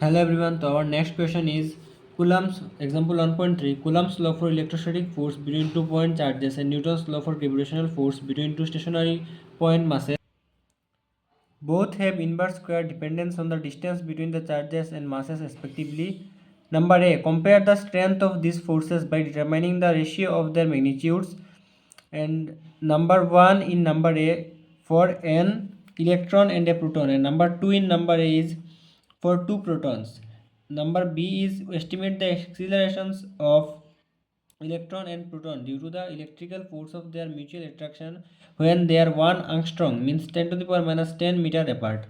Hello everyone, so our next question is Coulomb's example 1.3 Coulomb's law for electrostatic force between two point charges and Newton's law for gravitational force between two stationary point masses. Both have inverse square dependence on the distance between the charges and masses respectively. Number A. Compare the strength of these forces by determining the ratio of their magnitudes. And number 1 in number A for an electron and a proton, and number 2 in number A is for two protons. Number B is estimate the accelerations of electron and proton due to the electrical force of their mutual attraction when they are 1 angstrom, means 10 to the power minus 10 meter apart.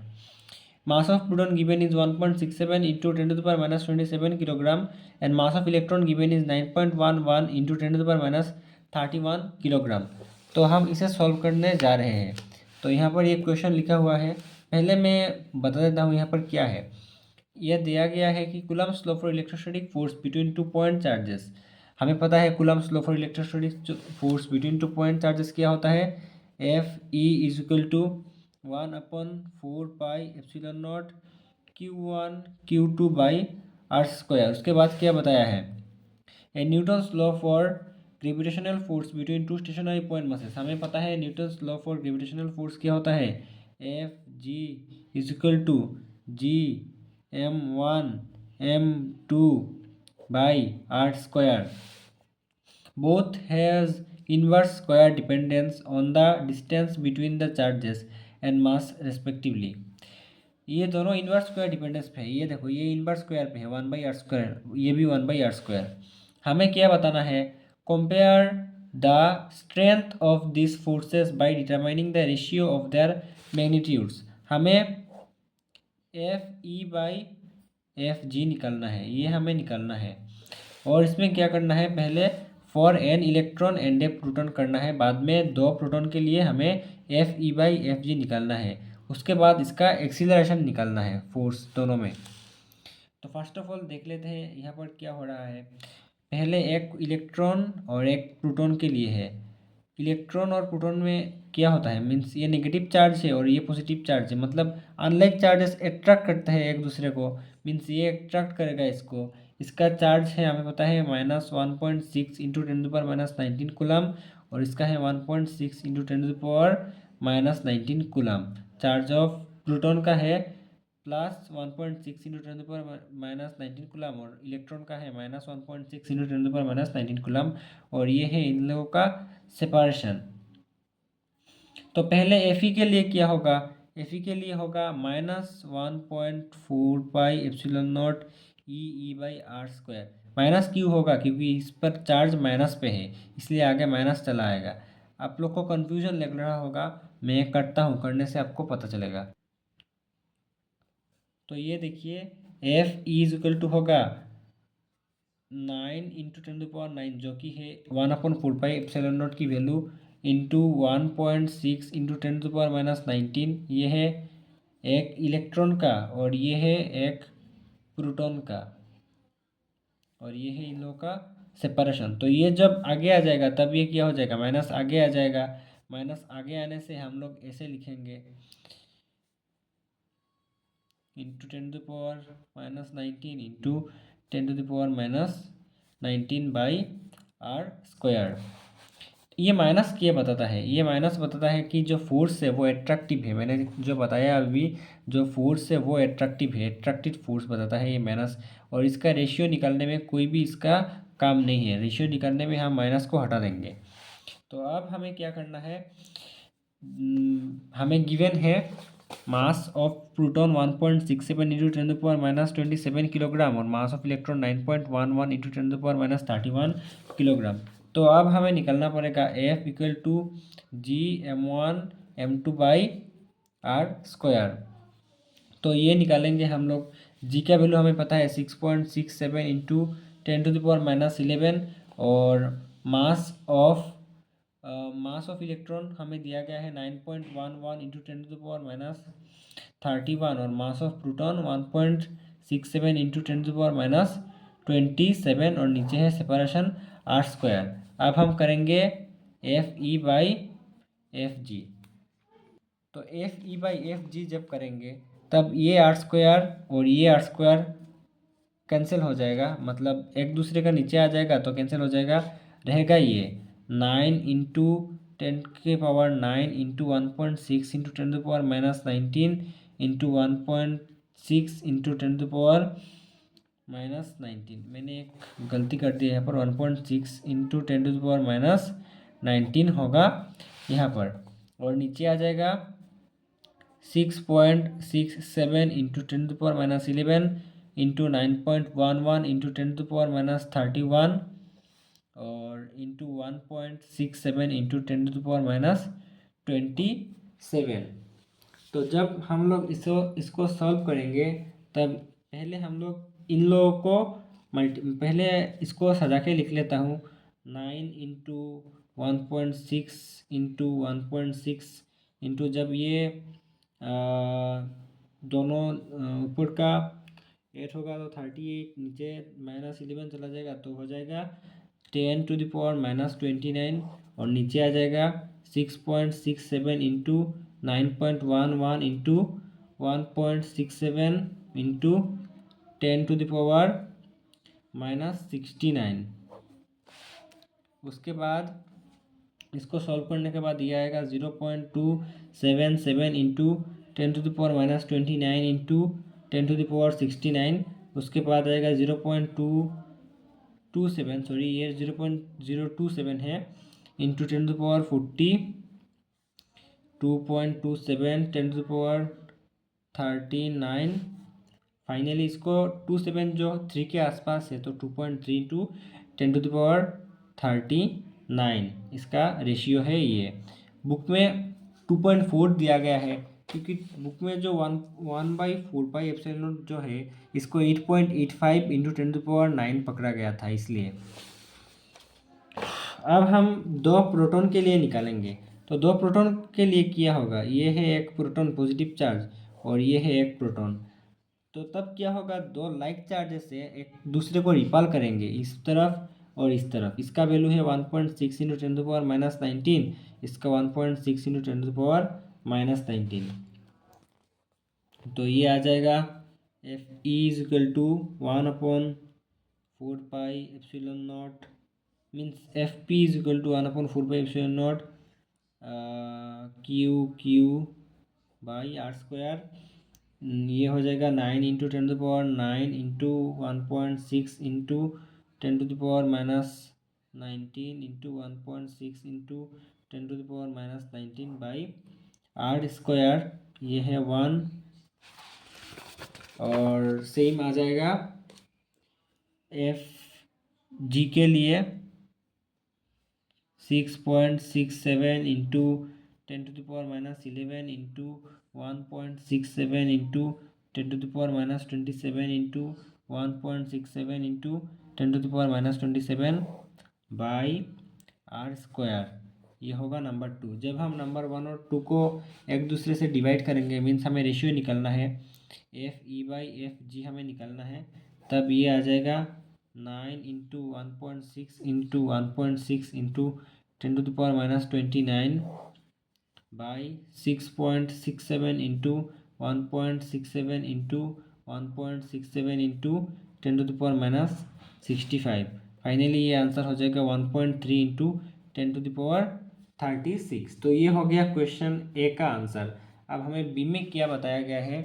Mass of proton given is 1.67 into 10 to the power minus 27 kilogram, and mass of electron given is 9.11 into 10 to the power minus 31 kilogram. तो हम इसे solve करने जा रहे हैं. तो यहाँ पर ये क्वेश्चन लिखा हुआ है. पहले मैं बता देता हूँ यहाँ पर क्या है. यह दिया गया है कि Coulomb's law for electrostatic force between two point charges. हमें पता है Coulomb's law for electrostatic force between two point charges क्या होता है. F E is equal to 1/4 pi epsilon naught Q1 Q2 by R square. उसके बाद क्या बताया है, a Newton's law for gravitational force between two stationary point masses. हमें पता है Newton's law for gravitational force क्या होता है. F G is equal to G m1 m2 by r square. Both has inverse square dependence on the distance between the charges and mass respectively. ये दोनों inverse square dependence पे है. ये देखो ये इन्वर्स स्क्वायर पे है 1/r², ये भी 1/r². हमें क्या बताना है, compare the strength of this forces by determining the ratio of their magnitudes. हमें F E by F G निकालना है, ये हमें निकालना है. और इसमें क्या करना है, पहले for an electron and A proton करना है, बाद में दो प्रोटॉन के लिए हमें F E by F G निकालना है. उसके बाद इसका एक्सीलरेशन निकालना है फोर्स दोनों में. तो फर्स्ट ऑफ ऑल देख लेते हैं यहाँ पर क्या हो रहा है. पहले एक इलेक्ट्रॉन और एक प्रोटॉन के लिए है. इलेक्ट्रॉन और प्रोटॉन में क्या होता है, मीन्स ये नेगेटिव चार्ज है और ये पॉजिटिव चार्ज है. मतलब अनलाइक चार्जेस अट्रैक्ट करते हैं एक दूसरे को, मीन्स ये अट्रैक्ट करेगा इसको. इसका चार्ज है हमें पता है -1.6 इंटू 10⁻⁹ कूलम, और इसका है 1.6 into 10⁻⁹ coulomb. Charge of proton का है +1.6 इंटू 10⁻⁹ कूलम, और इलेक्ट्रॉन का है -1.6 इंटू 10⁻⁹ कूलम. और ये है इन लोगों का सेपरेशन. तो पहले एफ ई के लिए क्या होगा, एफ ई के लिए होगा -1.4 pi epsilon naught E by R square. Minus क्यों होगा, क्योंकि इस पर चार्ज माइनस पे है, इसलिए आगे माइनस चला आएगा. आप लोग को कन्फ्यूजन लग रहा होगा, मैं करता हूँ, करने से आपको पता चलेगा. तो ये देखिए F E is equal to होगा 9 इंटू 10⁹ जो कि है 1/4 पाई एप्सिलॉन नॉट की वैल्यू इंटू 1.6 इंटू 10⁻⁹. ये है एक इलेक्ट्रॉन का और ये है एक प्रोटॉन का, और ये है इन लोगों का सेपरेशन. तो ये जब आगे आ जाएगा तब ये क्या हो जाएगा, माइनस आगे आ जाएगा. माइनस आगे आने से हम लोग ऐसे लिखेंगे into 10⁻⁹ into 10⁻⁹ by R square. ये माइनस क्या बताता है, ये माइनस बताता है कि जो फोर्स है वो एट्रैक्टिव है. मैंने जो बताया अभी, जो फोर्स है वो एट्रैक्टिव है, एट्रैक्टिव फोर्स बताता है ये माइनस. और इसका रेशियो निकालने में कोई भी इसका काम नहीं है, रेशियो निकालने में हम माइनस को हटा देंगे. तो अब हमें क्या करना है, हमें गिवन है mass of proton 1.67 into 10⁻⁻27 kilogram, और mass of electron 9.11 into 10⁻⁻31 kilogram. तो अब हमें निकालना पड़ेगा F equal to G m1 m2 by R square. तो ये निकालेंगे हम लोग. जी का वैल्यू हमें पता है 6.67 इंटू 10⁻⁻11, और मास ऑफ इलेक्ट्रॉन हमें दिया गया है 9.11 इंटू 10⁻31, और मास ऑफ प्रोटॉन 1.67 इंटू 10⁻27, और नीचे है सेपरेशन आर स्क्वायर. अब हम करेंगे F E by F G. तो F E by F G जब करेंगे तब ये आर स्क्वायर और ये आर स्क्वायर कैंसिल हो जाएगा, मतलब एक दूसरे का नीचे आ जाएगा तो कैंसिल हो जाएगा। रहेगा ये 9 × 10⁻⁹ इंटू 1.6 इंटू 10⁻−19 इंटू 1.6 इंटू 10⁻−19। मैंने एक गलती कर दी है यहाँ पर, 1.6 इंटू 10⁻−19 होगा यहाँ पर। और नीचे आ जाएगा 6.67 इंटू 10⁻11 इंटू 9.11 इंटू 10⁻31 और इंटू 1.67 इंटू 10⁻27। तो जब हम लोग इसको सॉल्व करेंगे तब पहले हम लोग इन लोगों को पहले इसको सजा के लिख लेता हूँ। 9 इंटू 1.6 इंटू 1.6 इंटू जब ये दोनों ऊपर का 8 होगा तो 38, नीचे -11 चला जाएगा तो हो जाएगा 10⁻⁻29 और नीचे आ जाएगा 6.67 इंटू 9.11 इंटू 1.67 इंटू 10⁻⁻69। उसके बाद इसको सॉल्व करने के बाद ये आएगा 0.277 इंटू 10⁻⁻29 इंटू 10⁻69। उसके बाद आएगा 0.227, सॉरी ये 0.027 है, इंटू 10⁻40 2.27 10⁻39। फाइनली इसको 27 जो 3 के आसपास है तो 2.3 इंटू 10⁻39 इसका रेशियो है। ये बुक में 2.4 दिया गया है क्योंकि बुक में जो 1/4πε0 जो है इसको 8.85 इंटू 10⁻9 पकड़ा गया था, इसलिए। अब हम 2 प्रोटॉन के लिए निकालेंगे। तो 2 प्रोटॉन के लिए किया होगा, ये है एक प्रोटॉन पॉजिटिव चार्ज और ये है एक प्रोटॉन। तो तब क्या होगा, 2 लाइक चार्जेस से एक दूसरे को रिपल करेंगे इस तरफ और इस तरफ। इसका वैल्यू है 1.6 इंटू 10⁻−19, इसका 1.6 इंटू 10⁻−19। तो ये आ जाएगा Fe = 1/4πε0 मीन्स Fp = 1/4πε0 Q/r²। ये हो जाएगा 9 into 10⁻9 into 1.6 into 10⁻−19 into 1.6 into 10⁻−19/r²। ये है 1 और सेम आ जाएगा Fg के लिए 6.67 into 10⁻11 into 1.67 into 10⁻27 into 1.67 into 10⁻27/r²। ये होगा नंबर 2। जब हम नंबर 1 और 2 को एक दूसरे से डिवाइड करेंगे, मीन्स हमें रेशियो निकालना है, Fe/Fg हमें निकालना है, तब ये आ जाएगा 9 into 1.6 into 1.6 into 10⁻29/6.67 into 1.67 into 1.67 into 10⁻65। Finally ये आंसर हो जाएगा 1.3 इंटू 10⁻36। तो ये हो गया क्वेश्चन ए का आंसर। अब हमें बी में क्या बताया गया है,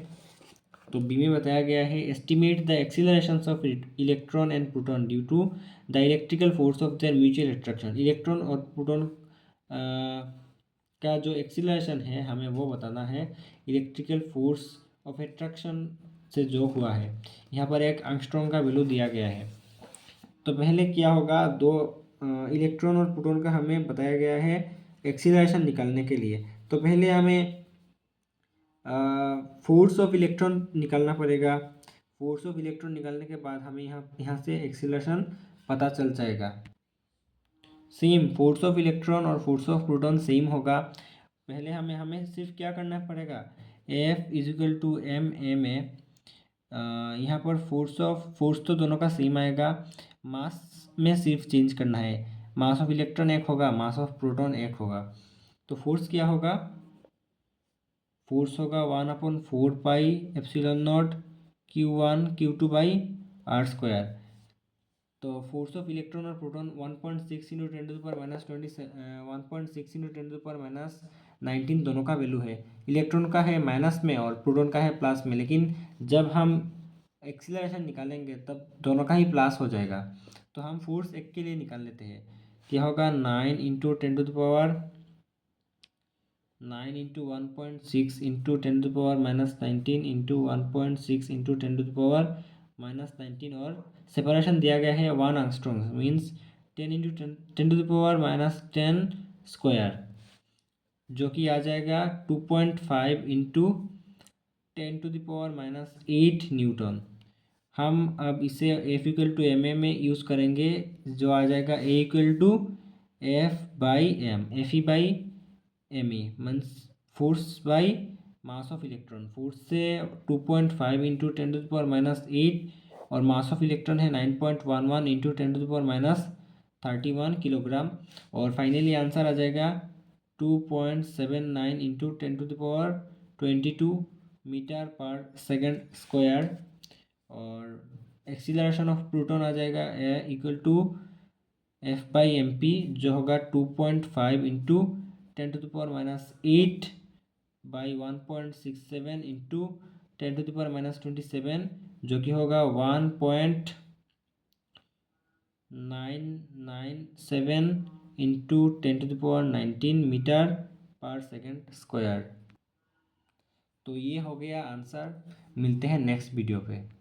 तो बी में बताया गया है estimate the accelerations of electron and proton due to the electrical force of their mutual attraction. Electron और प्रोटॉन का जो एक्सीलरेशन है हमें वो बताना है इलेक्ट्रिकल फोर्स ऑफ अट्रैक्शन से जो हुआ है। यहाँ पर एक एंगस्ट्रॉम का वैल्यू दिया गया है। तो पहले क्या होगा, 2 इलेक्ट्रॉन और प्रोटॉन का हमें बताया गया है एक्सीलरेशन निकालने के लिए। तो पहले हमें फोर्स ऑफ इलेक्ट्रॉन निकालना पड़ेगा। फोर्स ऑफ इलेक्ट्रॉन निकालने के बाद हमें यहाँ से एक्सीलरेशन पता चल जाएगा। सेम फोर्स ऑफ इलेक्ट्रॉन और फोर्स ऑफ प्रोटॉन सेम होगा। पहले हमें सिर्फ क्या करना पड़ेगा, F = m है। यहाँ पर फोर्स तो दोनों का सेम आएगा, मास में सिर्फ चेंज करना है। मास ऑफ इलेक्ट्रॉन 1 होगा, मास ऑफ प्रोटॉन 1 होगा। तो फोर्स क्या होगा, फोर्स होगा 1/4 pi epsilon naught Q1 Q2/r²। तो फोर्स ऑफ इलेक्ट्रॉन और प्रोटॉन 1.6 इंटू 10⁻20 1.6 इंटू 10⁻19 दोनों का वैल्यू है। इलेक्ट्रॉन का है माइनस में और प्रोटॉन का है प्लस में, लेकिन जब हम एक्सीलरेशन निकालेंगे तब दोनों का ही प्लस हो जाएगा। तो हम फोर्स एक के लिए निकाल लेते हैं। क्या होगा 9 इंटू 1.6 इंटू 10⁻19 इंटू 1.6 इंटू 10⁻19 और सेपरेशन दिया गया है 1 एंगस्ट्रॉम मीन्स 10 इंटू 10⁻10 स्क्वायर, जो कि आ जाएगा 2.5 इंटू 10⁻8 न्यूटन। हम अब इसे F=ma में यूज़ करेंगे, जो आ जाएगा A=F/m Fe/ma means force by mass of electron. Force से 2.5 इंटू 10⁻8 और मास ऑफ इलेक्ट्रॉन है 9.11 इंटू 10⁻31 किलोग्राम। और फाइनली आंसर आ जाएगा 2.79 इंटू 10⁻22 मीटर पर सेकेंड स्क्वायर। और एक्सीलरेशन ऑफ प्रोटॉन आ जाएगा F/mp, जो होगा 2.5 इंटू 10⁻8 बाई 1.67 इंटू 10⁻27, जो कि होगा 1.997 इंटू 10⁻19 मीटर पर सेकेंड स्क्वायर। तो ये हो गया आंसर। मिलते हैं नेक्स्ट वीडियो पे।